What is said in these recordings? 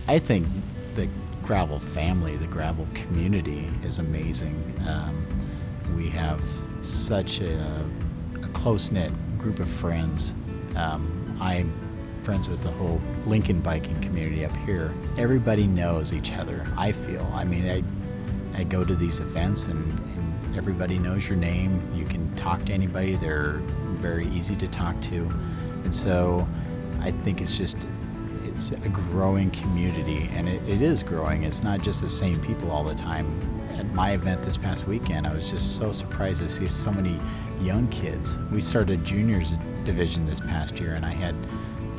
I think the gravel family, the gravel community is amazing. We have such a close-knit group of friends. I'm friends with the whole Lincoln biking community up here. Everybody knows each other, I feel. I mean, I go to these events and everybody knows your name. You can talk to anybody. They're very easy to talk to. And so I think it's a growing community, and it is growing. It's not just the same people all the time. At my event this past weekend, I was just so surprised to see so many young kids. We started juniors division this past year, and I had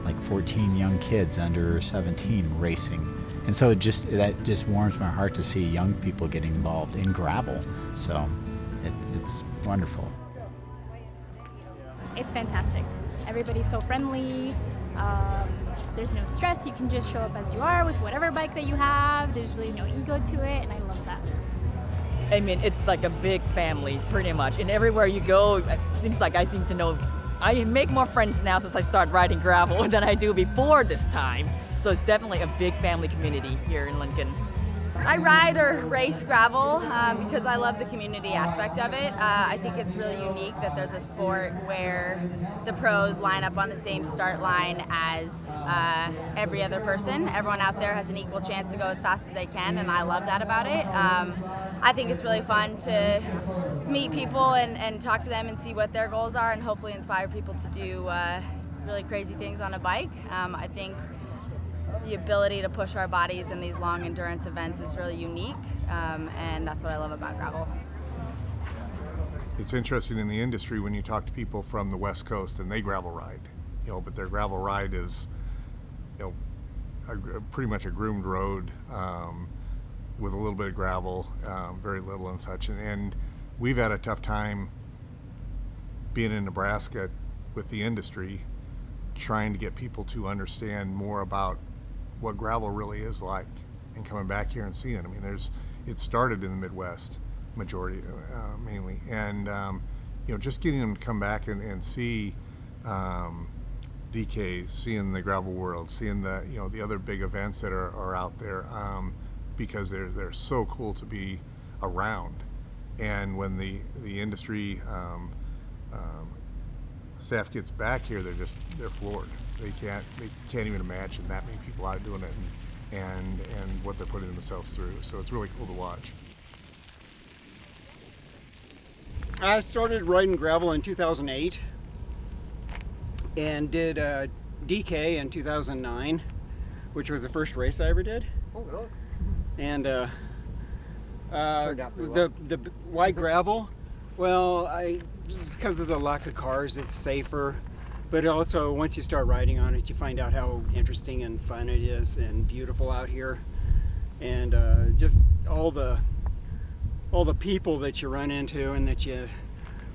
like 14 young kids under 17 racing. And so that just warms my heart to see young people getting involved in gravel. So it's wonderful. It's fantastic. Everybody's so friendly. There's no stress. You can just show up as you are with whatever bike that you have. There's really no ego to it, and I love that. I mean, it's like a big family, pretty much. And everywhere you go, it seems like I seem to know. I make more friends now since I started riding gravel than I do before this time. So it's definitely a big family community here in Lincoln. I ride or race gravel because I love the community aspect of it. I think it's really unique that there's a sport where the pros line up on the same start line as every other person. Everyone out there has an equal chance to go as fast as they can, and I love that about it. I think it's really fun to meet people and talk to them and see what their goals are, and hopefully inspire people to do really crazy things on a bike. I think the ability to push our bodies in these long endurance events is really unique, and that's what I love about gravel. It's interesting in the industry when you talk to people from the West Coast and they gravel ride, but their gravel ride is, pretty much a groomed road with a little bit of gravel, very little and such. And we've had a tough time being in Nebraska with the industry, trying to get people to understand more about what gravel really is like, and coming back here and seeing. I mean, it started in the Midwest, majority, mainly, and just getting them to come back and see DKs, seeing the gravel world, seeing the other big events that are out there, because they're so cool to be around. And when the industry staff gets back here, they're floored. They can't even imagine that many people out doing it and what they're putting themselves through. So it's really cool to watch. I started riding gravel in 2008 and did DK in 2009, which was the first race I ever did. Oh, really? And Turned out pretty well. the why gravel? Well, just because of the lack of cars, it's safer. But also, once you start riding on it, you find out how interesting and fun it is and beautiful out here. And just all the people that you run into and that you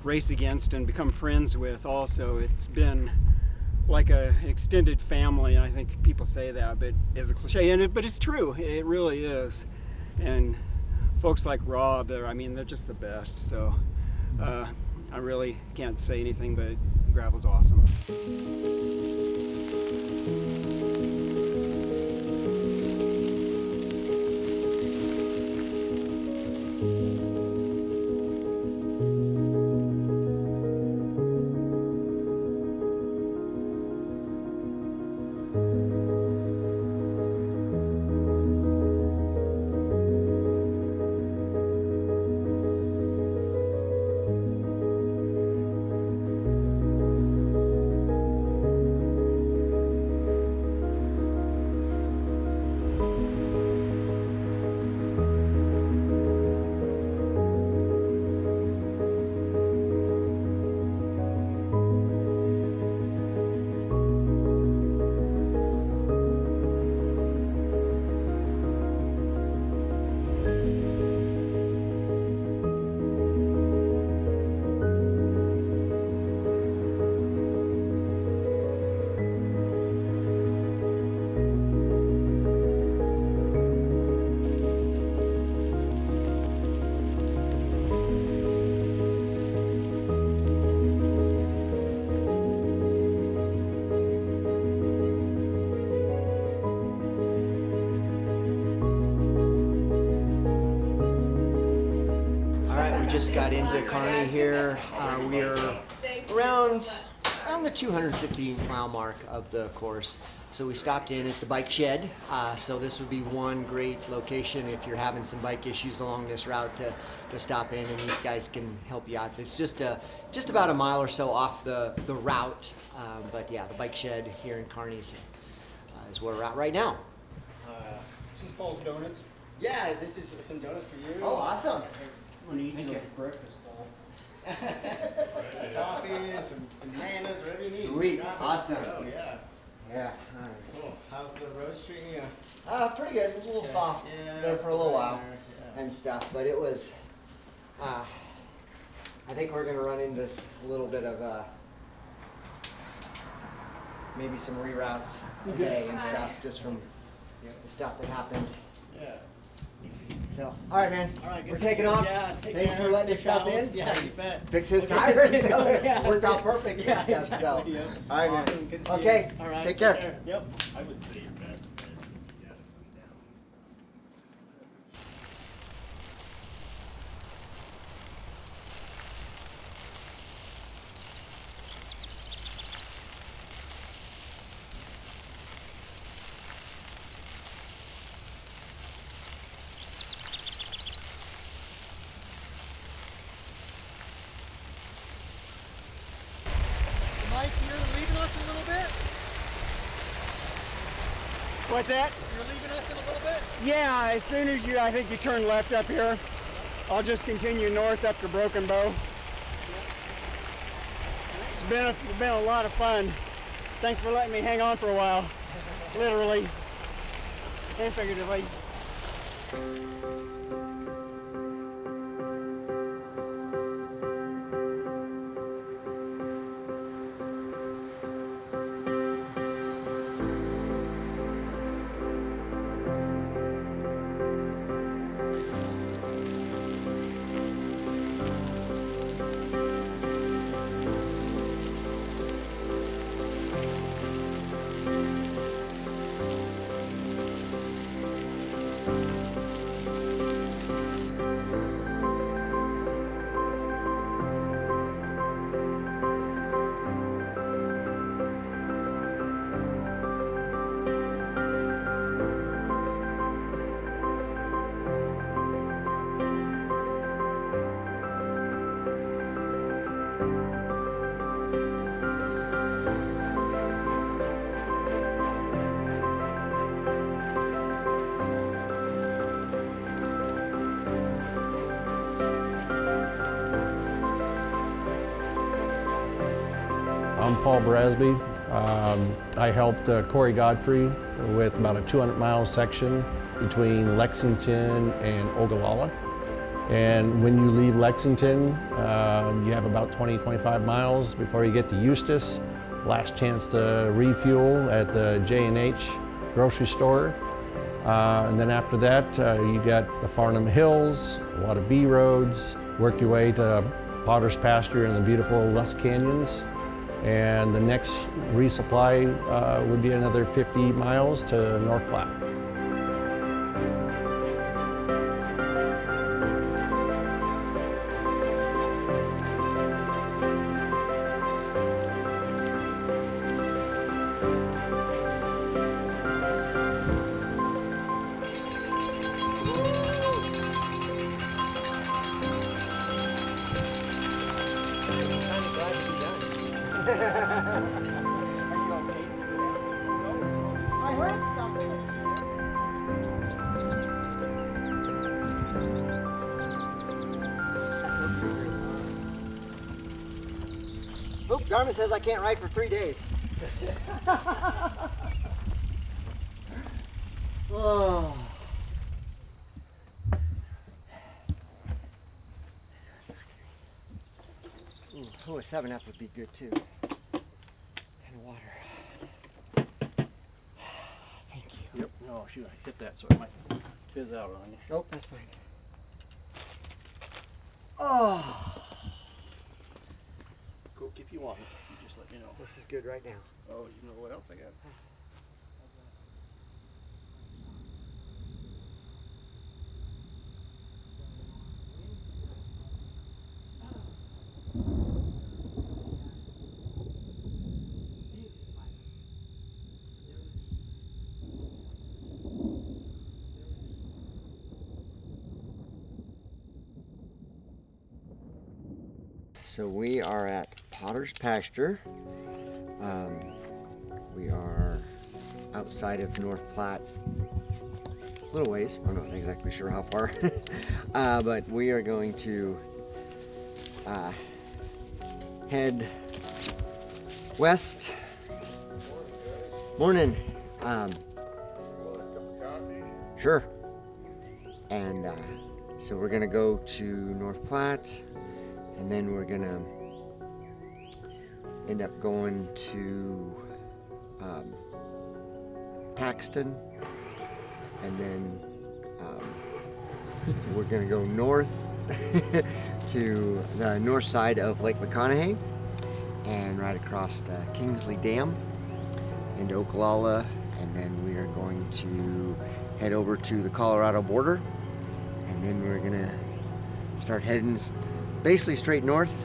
race against and become friends with also. It's been like an extended family. I think people say that, but as a cliche, but it's true. It really is. And folks like Rob, they're just the best. So I really can't say anything, but gravel's awesome. just got into Kearney here. We are around the 250 mile mark of the course. So we stopped in at the bike shed. So this would be one great location if you're having some bike issues along this route to stop in, and these guys can help you out. It's just about a mile or so off the route. But yeah, the bike shed here in Kearney is where we're at right now. This is Paul's Donuts. Yeah, this is some donuts for you. Oh, awesome. I'm gonna eat you a breakfast bowl. Some coffee and some bananas, whatever you need. Sweet, awesome. Oh, yeah. Yeah, all right. Cool. How's the roast treating you? Pretty good. It was a little soft there for a little while and stuff, but it was, I think we're gonna run into a little bit of maybe some reroutes today and stuff, just from the stuff that happened. Yeah. So, all right, man. All right, good we're to see taking you. off. Yeah, take Thanks care. for letting Safe us stop in. travels. Yeah, you bet. Fix his Okay, tires. let's go. Yeah, Worked out okay. perfect. Yeah, and stuff, exactly. So, Yep. all right, Awesome. man. Good to see Okay. you. All right. Take care. Yep. I would say your best bet. Yeah. Mike, you're leaving us in a little bit? What's that? You're leaving us in a little bit? Yeah, as soon as I think you turn left up here, I'll just continue north up to Broken Bow. It's been a lot of fun. Thanks for letting me hang on for a while, literally and figuratively. I'm Paul Brasby. I helped Corey Godfrey with about a 200-mile section between Lexington and Ogallala. And when you leave Lexington, you have about 20-25 miles before you get to Eustis. Last chance to refuel at the J&H grocery store. And then after that, you got the Farnham Hills, a lot of B roads, work your way to Potter's Pasture and the beautiful Lusk Canyons. And the next resupply would be another 50 miles to North Platte. I heard something. Oop, Garmin says I can't ride for 3 days. Oh. Ooh, a 7-Up would be good too. And water. Thank you. Yep. Oh shoot, I hit that so it might fizz out on you. Oh, that's fine. Oh, Coke if you want. You just let me know. this is good right now. Oh, you know what else I got? So we are at Potter's Pasture. We are outside of North Platte, a little ways. I'm not exactly sure how far, but we are going to head west. Morning. Sure. And so we're gonna go to North Platte, and then we're gonna end up going to Paxton, and then we're gonna go north to the north side of Lake McConaughey and right across Kingsley Dam into Okalala, and then we are going to head over to the Colorado border, and then we're gonna start heading basically straight north.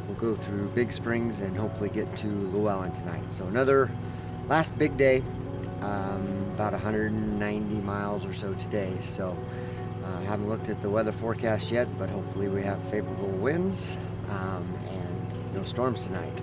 We'll go through Big Springs and hopefully get to Llewellyn tonight. So another last big day, about 190 miles or so today. So I haven't looked at the weather forecast yet, but hopefully we have favorable winds and no storms tonight.